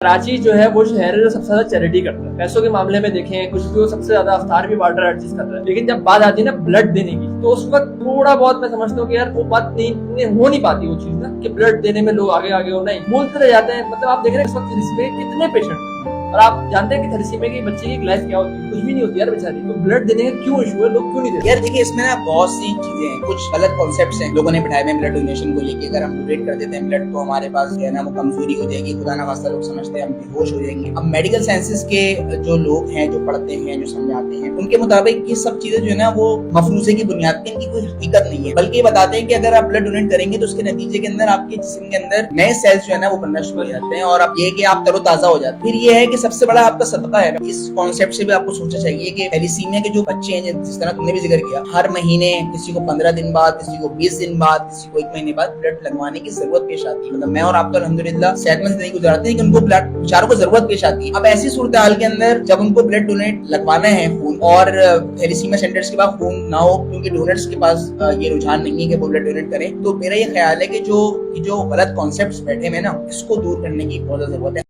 कराची जो है वो शहर है जो सबसे ज्यादा चैरिटी करता है। पैसों के मामले में देखें कुछ भी, वो सबसे ज्यादा अफ्तार भी वाटर हर चीज कर रहा है, लेकिन जब बात आती है ना ब्लड देने की, तो उस वक्त थोड़ा बहुत मैं समझता हूँ कि यार वो बात नहीं हो नहीं पाती वो चीज ना, कि ब्लड देने में लोग आगे आगे हो, नहीं बोलते रह जाते हैं। मतलब आप देख रहे हैं इस वक्त थैलेसीमिया के कितने पेशेंट, और आप जानते हैं कि थैलेसीमिया के बच्चे की लाइफ क्या होती है, कुछ भी नहीं होती यार बेचारी। तो ब्लड देने का क्यों इशू है, लोग क्यों नहीं देते? यार देखिए, इसमें ना बहुत सी चीजें हैं, कुछ गलत कॉन्सेप्ट्स हैं लोगों ने बिठाए हुए ब्लड डोनेशन को लेके। अगर हम डोनेट कर देते हैं ब्लड तो हमारे पास जो है ना वो कमजोरी हो जाएगी, खुदा ना वास्ता लोग समझते हैं हम बेहोश हो जाएंगे। अब मेडिकल साइंसेज के जो लोग हैं, जो पढ़ते हैं, जो समझाते हैं, उनके मुताबिक ये सब चीजें जो है ना वो मफरूजे की बुनियाद पे, इनकी कोई हकीकत नहीं है, बल्कि ये बताते हैं कि अगर आप ब्लड डोनेट करेंगे तो उसके नतीजे के अंदर आपके जिस्म के अंदर नए सेल्स जो है ना वो बनना शुरू हो जाते हैं, और अब ये कि आप तरोताजा हो जाते हैं। फिर ये है कि सबसे बड़ा आपका सदका है। इस कॉन्सेप्ट से भी आपको सोचना चाहिए कि थैलेसीमिया के जो बच्चे हैं, जिस तरह तुमने भी जिक्र किया, हर महीने किसी को 15 दिन बाद, किसी को 20 दिन बाद, किसी को 1 महीने बाद ब्लड लगवाने की जरूरत पेश आती है। मतलब मैं और आप तो अल्हम्दुलिल्लाह सेहतमंद जिंदगी गुजारते हैं, कि उनको ब्लड बेचारों को जरूरत पेश आती है। अब ऐसी सूरत हाल के अंदर जब उनको ब्लड डोनेट लगवाना है खून, और थैलेसीमिया सेंटर्स के पास खून ना हो, क्योंकि डोनर्स के पास ये रुझान नहीं है कि वो ब्लड डोनेट करें, तो मेरा ये ख्याल है कि जो गलत कॉन्सेप्ट बैठे हैं ना, इसको दूर करने की बहुत जरूरत है।